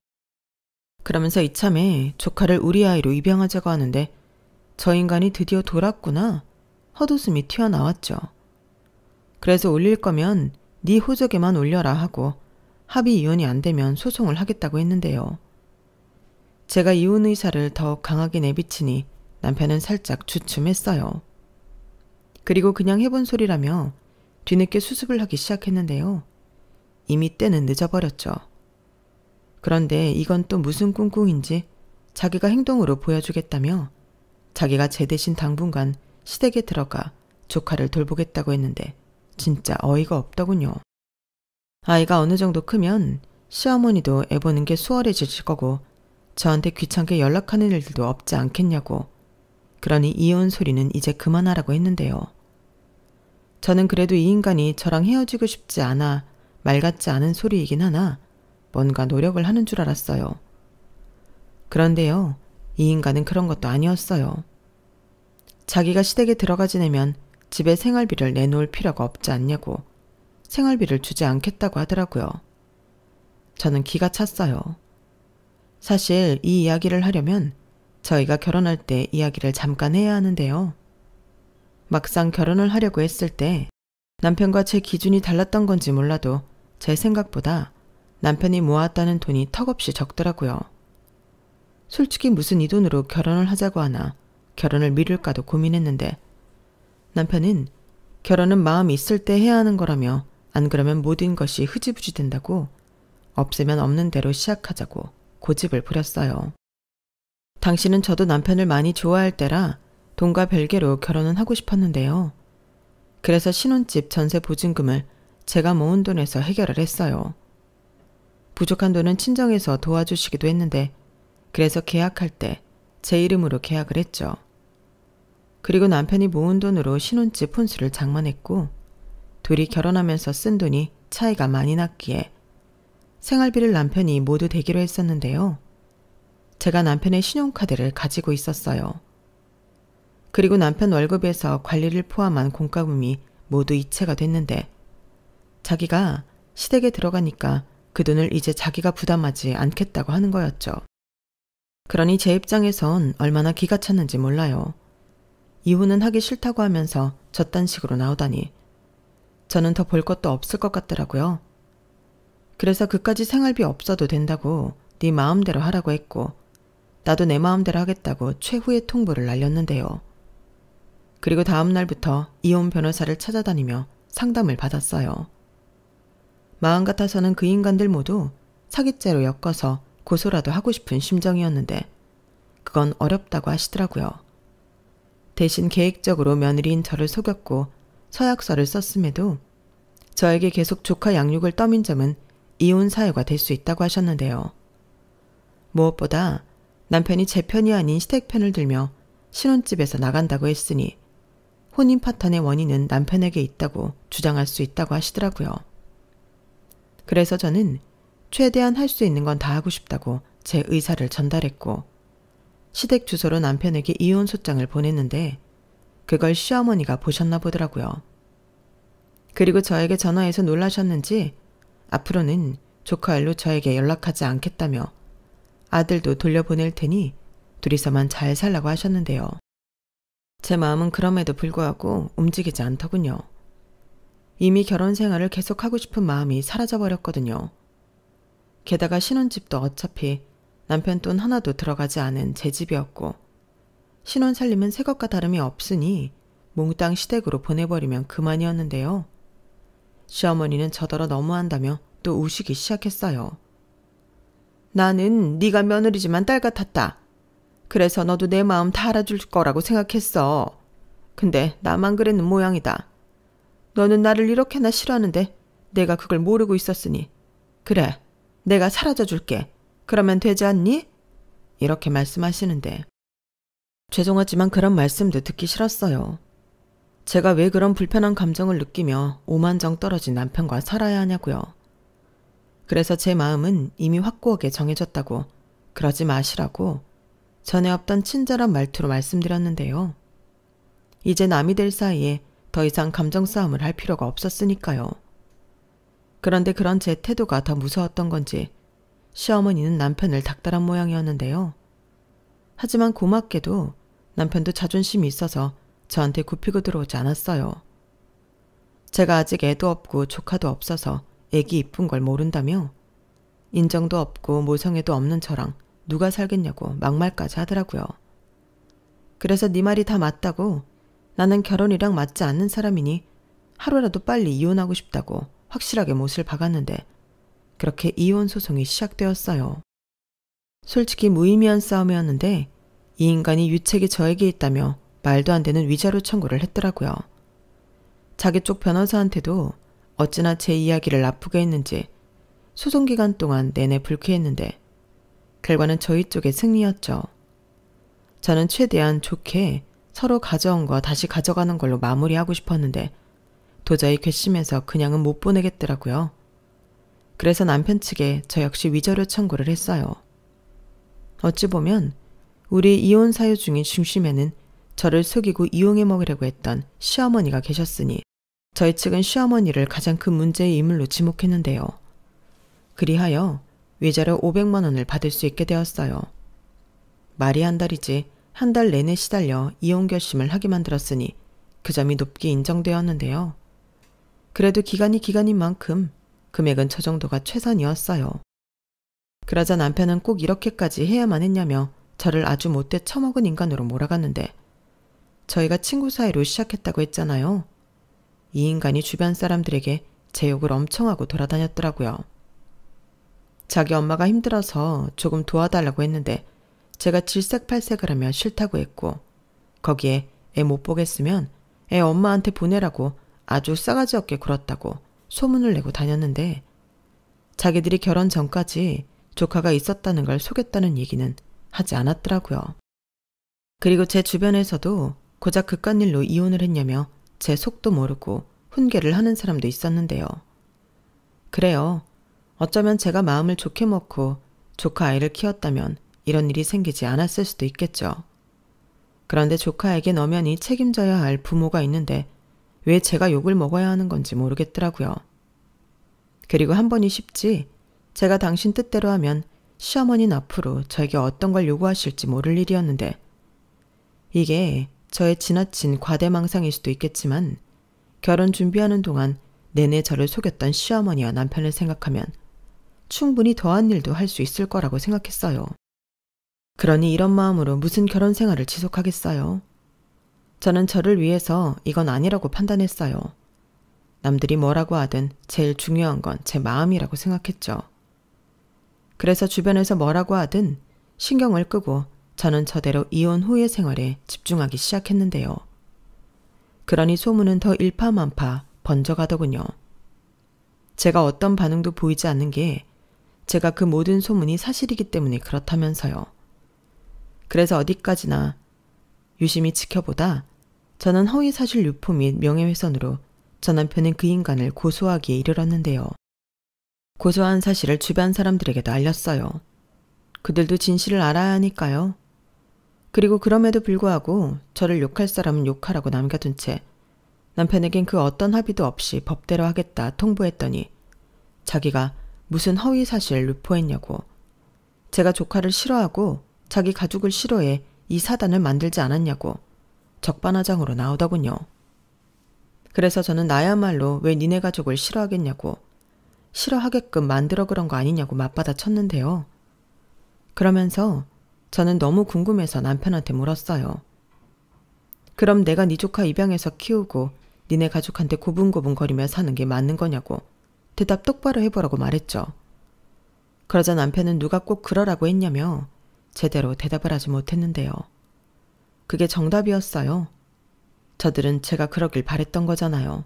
그러면서 이참에 조카를 우리 아이로 입양하자고 하는데 저 인간이 드디어 돌았구나. 헛웃음이 튀어나왔죠. 그래서 올릴 거면 네 호적에만 올려라 하고 합의 이혼이 안 되면 소송을 하겠다고 했는데요. 제가 이혼 의사를 더욱 강하게 내비치니 남편은 살짝 주춤했어요. 그리고 그냥 해본 소리라며 뒤늦게 수습을 하기 시작했는데요. 이미 때는 늦어버렸죠. 그런데 이건 또 무슨 꿍꿍인지 자기가 행동으로 보여주겠다며 자기가 제 대신 당분간 시댁에 들어가 조카를 돌보겠다고 했는데 진짜 어이가 없더군요. 아이가 어느 정도 크면 시어머니도 애 보는 게 수월해지실 거고 저한테 귀찮게 연락하는 일들도 없지 않겠냐고. 그러니 이혼 소리는 이제 그만하라고 했는데요. 저는 그래도 이 인간이 저랑 헤어지고 싶지 않아 말 같지 않은 소리이긴 하나 뭔가 노력을 하는 줄 알았어요. 그런데요, 이 인간은 그런 것도 아니었어요. 자기가 시댁에 들어가 지내면 집에 생활비를 내놓을 필요가 없지 않냐고 생활비를 주지 않겠다고 하더라고요. 저는 기가 찼어요. 사실 이 이야기를 하려면 저희가 결혼할 때 이야기를 잠깐 해야 하는데요. 막상 결혼을 하려고 했을 때 남편과 제 기준이 달랐던 건지 몰라도 제 생각보다 남편이 모았다는 돈이 턱없이 적더라고요. 솔직히 무슨 이 돈으로 결혼을 하자고 하나 결혼을 미룰까도 고민했는데 남편은 결혼은 마음이 있을 때 해야 하는 거라며 안 그러면 모든 것이 흐지부지 된다고 없으면 없는 대로 시작하자고 고집을 부렸어요. 당시는 저도 남편을 많이 좋아할 때라 돈과 별개로 결혼은 하고 싶었는데요. 그래서 신혼집 전세 보증금을 제가 모은 돈에서 해결을 했어요. 부족한 돈은 친정에서 도와주시기도 했는데 그래서 계약할 때 제 이름으로 계약을 했죠. 그리고 남편이 모은 돈으로 신혼집 혼수를 장만했고 둘이 결혼하면서 쓴 돈이 차이가 많이 났기에 생활비를 남편이 모두 대기로 했었는데요. 제가 남편의 신용카드를 가지고 있었어요. 그리고 남편 월급에서 관리를 포함한 공과금이 모두 이체가 됐는데 자기가 시댁에 들어가니까 그 돈을 이제 자기가 부담하지 않겠다고 하는 거였죠. 그러니 제 입장에선 얼마나 기가 찼는지 몰라요. 이혼은 하기 싫다고 하면서 저딴 식으로 나오다니 저는 더 볼 것도 없을 것 같더라고요. 그래서 그까지 생활비 없어도 된다고 네 마음대로 하라고 했고 나도 내 마음대로 하겠다고 최후의 통보를 날렸는데요. 그리고 다음 날부터 이혼 변호사를 찾아다니며 상담을 받았어요. 마음 같아서는 그 인간들 모두 사기죄로 엮어서 고소라도 하고 싶은 심정이었는데 그건 어렵다고 하시더라고요. 대신 계획적으로 며느리인 저를 속였고 서약서를 썼음에도 저에게 계속 조카 양육을 떠민 점은 이혼 사유가 될 수 있다고 하셨는데요. 무엇보다 남편이 제 편이 아닌 시댁 편을 들며 신혼집에서 나간다고 했으니 혼인 파탄의 원인은 남편에게 있다고 주장할 수 있다고 하시더라고요. 그래서 저는 최대한 할 수 있는 건 다 하고 싶다고 제 의사를 전달했고 시댁 주소로 남편에게 이혼 소장을 보냈는데 그걸 시어머니가 보셨나 보더라고요. 그리고 저에게 전화해서 놀라셨는지 앞으로는 조카 일로 저에게 연락하지 않겠다며 아들도 돌려보낼 테니 둘이서만 잘 살라고 하셨는데요. 제 마음은 그럼에도 불구하고 움직이지 않더군요. 이미 결혼 생활을 계속하고 싶은 마음이 사라져버렸거든요. 게다가 신혼집도 어차피 남편 돈 하나도 들어가지 않은 제 집이었고 신혼 살림은 새 것과 다름이 없으니 몽땅 시댁으로 보내버리면 그만이었는데요. 시어머니는 저더러 너무한다며 또 우시기 시작했어요. 나는 네가 며느리지만 딸 같았다. 그래서 너도 내 마음 다 알아줄 거라고 생각했어. 근데 나만 그랬는 모양이다. 너는 나를 이렇게나 싫어하는데 내가 그걸 모르고 있었으니 그래, 내가 사라져 줄게. 그러면 되지 않니? 이렇게 말씀하시는데 죄송하지만 그런 말씀도 듣기 싫었어요. 제가 왜 그런 불편한 감정을 느끼며 오만정 떨어진 남편과 살아야 하냐고요. 그래서 제 마음은 이미 확고하게 정해졌다고 그러지 마시라고 전에 없던 친절한 말투로 말씀드렸는데요. 이제 남이 될 사이에 더 이상 감정 싸움을 할 필요가 없었으니까요. 그런데 그런 제 태도가 더 무서웠던 건지 시어머니는 남편을 닥달한 모양이었는데요. 하지만 고맙게도 남편도 자존심이 있어서 저한테 굽히고 들어오지 않았어요. 제가 아직 애도 없고 조카도 없어서 애기 이쁜 걸 모른다며 인정도 없고 모성애도 없는 저랑 누가 살겠냐고 막말까지 하더라고요. 그래서 네 말이 다 맞다고 나는 결혼이랑 맞지 않는 사람이니 하루라도 빨리 이혼하고 싶다고 확실하게 못을 박았는데 그렇게 이혼 소송이 시작되었어요. 솔직히 무의미한 싸움이었는데 이 인간이 유책이 저에게 있다며 말도 안 되는 위자료 청구를 했더라고요. 자기 쪽 변호사한테도 어찌나 제 이야기를 나쁘게 했는지 소송 기간 동안 내내 불쾌했는데 결과는 저희 쪽의 승리였죠. 저는 최대한 좋게 서로 가져온 거 다시 가져가는 걸로 마무리하고 싶었는데 도저히 괘씸해서 그냥은 못 보내겠더라고요. 그래서 남편 측에 저 역시 위자료 청구를 했어요. 어찌 보면 우리 이혼 사유 중인 중심에는 저를 속이고 이용해 먹으려고 했던 시어머니가 계셨으니 저희 측은 시어머니를 가장 큰 문제의 인물로 지목했는데요. 그리하여 위자료 500만 원을 받을 수 있게 되었어요. 말이 한 달이지 한 달 내내 시달려 이혼 결심을 하게 만들었으니 그 점이 높게 인정되었는데요. 그래도 기간이 기간인 만큼 금액은 저 정도가 최선이었어요. 그러자 남편은 꼭 이렇게까지 해야만 했냐며 저를 아주 못돼 처먹은 인간으로 몰아갔는데 저희가 친구 사이로 시작했다고 했잖아요. 이 인간이 주변 사람들에게 제 욕을 엄청 하고 돌아다녔더라고요. 자기 엄마가 힘들어서 조금 도와달라고 했는데 제가 질색팔색을 하며 싫다고 했고 거기에 애 못 보겠으면 애 엄마한테 보내라고 아주 싸가지 없게 굴었다고 소문을 내고 다녔는데 자기들이 결혼 전까지 조카가 있었다는 걸 속였다는 얘기는 하지 않았더라고요. 그리고 제 주변에서도 고작 그깟 일로 이혼을 했냐며 제 속도 모르고 훈계를 하는 사람도 있었는데요. 그래요. 어쩌면 제가 마음을 좋게 먹고 조카 아이를 키웠다면 이런 일이 생기지 않았을 수도 있겠죠. 그런데 조카에겐 엄연히 책임져야 할 부모가 있는데 왜 제가 욕을 먹어야 하는 건지 모르겠더라고요. 그리고 한 번이 쉽지 제가 당신 뜻대로 하면 시어머니는 앞으로 저에게 어떤 걸 요구하실지 모를 일이었는데 이게 저의 지나친 과대망상일 수도 있겠지만 결혼 준비하는 동안 내내 저를 속였던 시어머니와 남편을 생각하면 충분히 더한 일도 할 수 있을 거라고 생각했어요. 그러니 이런 마음으로 무슨 결혼 생활을 지속하겠어요. 저는 저를 위해서 이건 아니라고 판단했어요. 남들이 뭐라고 하든 제일 중요한 건 제 마음이라고 생각했죠. 그래서 주변에서 뭐라고 하든 신경을 끄고 저는 저대로 이혼 후의 생활에 집중하기 시작했는데요. 그러니 소문은 더 일파만파 번져가더군요. 제가 어떤 반응도 보이지 않는 게 제가 그 모든 소문이 사실이기 때문에 그렇다면서요. 그래서 어디까지나 유심히 지켜보다 저는 허위사실 유포 및 명예훼손으로 저 남편은 그 인간을 고소하기에 이르렀는데요. 고소한 사실을 주변 사람들에게도 알렸어요. 그들도 진실을 알아야 하니까요. 그리고 그럼에도 불구하고 저를 욕할 사람은 욕하라고 남겨둔 채 남편에겐 그 어떤 합의도 없이 법대로 하겠다 통보했더니 자기가 무슨 허위사실을 유포했냐고 제가 조카를 싫어하고 자기 가족을 싫어해 이 사단을 만들지 않았냐고 적반하장으로 나오더군요. 그래서 저는 나야말로 왜 니네 가족을 싫어하겠냐고 싫어하게끔 만들어 그런 거 아니냐고 맞받아 쳤는데요. 그러면서 저는 너무 궁금해서 남편한테 물었어요. 그럼 내가 네 조카 입양해서 키우고 니네 가족한테 고분고분거리며 사는 게 맞는 거냐고 대답 똑바로 해보라고 말했죠. 그러자 남편은 누가 꼭 그러라고 했냐며 제대로 대답을 하지 못했는데요. 그게 정답이었어요. 저들은 제가 그러길 바랬던 거잖아요.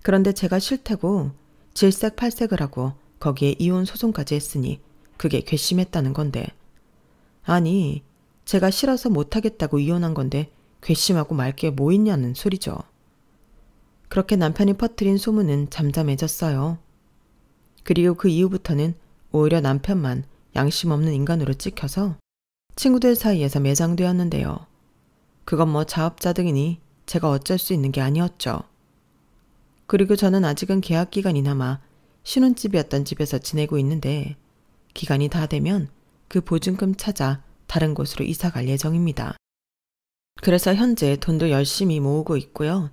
그런데 제가 싫다고 질색팔색을 하고 거기에 이혼 소송까지 했으니 그게 괘씸했다는 건데. 아니, 제가 싫어서 못하겠다고 이혼한 건데 괘씸하고 말 게 뭐 있냐는 소리죠. 그렇게 남편이 퍼뜨린 소문은 잠잠해졌어요. 그리고 그 이후부터는 오히려 남편만 양심 없는 인간으로 찍혀서 친구들 사이에서 매장되었는데요. 그건 뭐 자업자득이니 제가 어쩔 수 있는 게 아니었죠. 그리고 저는 아직은 계약 기간이 남아 신혼집이었던 집에서 지내고 있는데 기간이 다 되면 그 보증금 찾아 다른 곳으로 이사 갈 예정입니다. 그래서 현재 돈도 열심히 모으고 있고요.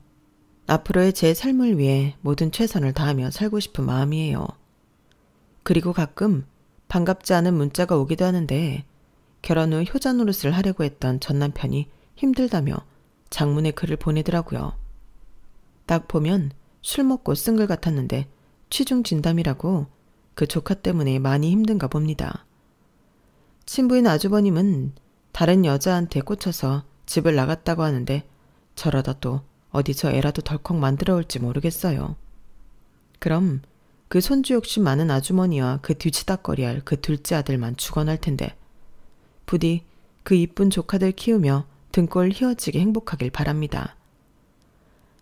앞으로의 제 삶을 위해 모든 최선을 다하며 살고 싶은 마음이에요. 그리고 가끔 반갑지 않은 문자가 오기도 하는데 결혼 후 효자 노릇을 하려고 했던 전 남편이 힘들다며 장문의 글을 보내더라고요. 딱 보면 술 먹고 쓴 글 같았는데 취중 진담이라고 그 조카 때문에 많이 힘든가 봅니다. 친부인 아주버님은 다른 여자한테 꽂혀서 집을 나갔다고 하는데 저러다 또 어디서 애라도 덜컥 만들어 올지 모르겠어요. 그럼 그 손주 욕심 많은 아주머니와 그 뒤치다꺼리할 그 둘째 아들만 죽어날 텐데 부디 그 이쁜 조카들 키우며 등골 휘어지게 행복하길 바랍니다.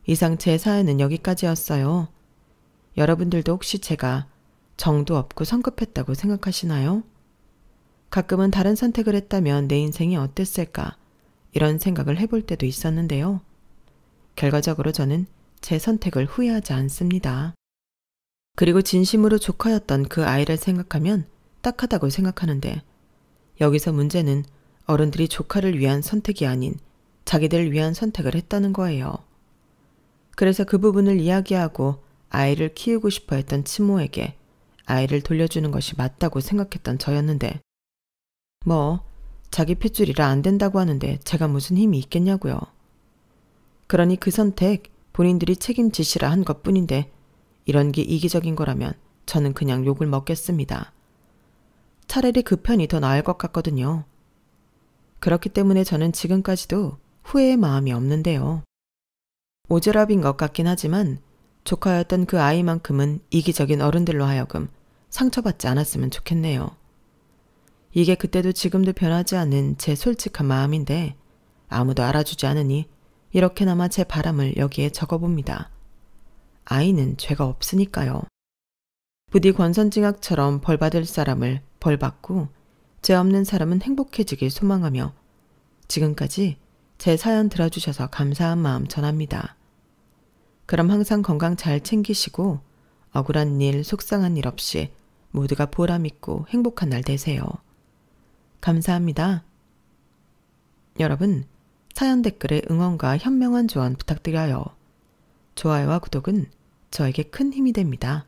이상 제 사연은 여기까지였어요. 여러분들도 혹시 제가 정도 없고 성급했다고 생각하시나요? 가끔은 다른 선택을 했다면 내 인생이 어땠을까 이런 생각을 해볼 때도 있었는데요. 결과적으로 저는 제 선택을 후회하지 않습니다. 그리고 진심으로 조카였던 그 아이를 생각하면 딱하다고 생각하는데 여기서 문제는 어른들이 조카를 위한 선택이 아닌 자기들을 위한 선택을 했다는 거예요. 그래서 그 부분을 이야기하고 아이를 키우고 싶어 했던 친모에게 아이를 돌려주는 것이 맞다고 생각했던 저였는데 뭐 자기 핏줄이라 안 된다고 하는데 제가 무슨 힘이 있겠냐고요. 그러니 그 선택 본인들이 책임지시라 한 것뿐인데 이런 게 이기적인 거라면 저는 그냥 욕을 먹겠습니다. 차라리 그 편이 더 나을 것 같거든요. 그렇기 때문에 저는 지금까지도 후회의 마음이 없는데요. 오지랖인 것 같긴 하지만 조카였던 그 아이만큼은 이기적인 어른들로 하여금 상처받지 않았으면 좋겠네요. 이게 그때도 지금도 변하지 않는 제 솔직한 마음인데 아무도 알아주지 않으니 이렇게나마 제 바람을 여기에 적어봅니다. 아이는 죄가 없으니까요. 부디 권선징악처럼 벌받을 사람을 벌받고 죄 없는 사람은 행복해지길 소망하며 지금까지 제 사연 들어주셔서 감사한 마음 전합니다. 그럼 항상 건강 잘 챙기시고 억울한 일, 속상한 일 없이 모두가 보람있고 행복한 날 되세요. 감사합니다. 여러분, 사연 댓글에 응원과 현명한 조언 부탁드려요. 좋아요와 구독은 저에게 큰 힘이 됩니다.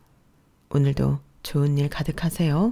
오늘도 좋은 일 가득하세요.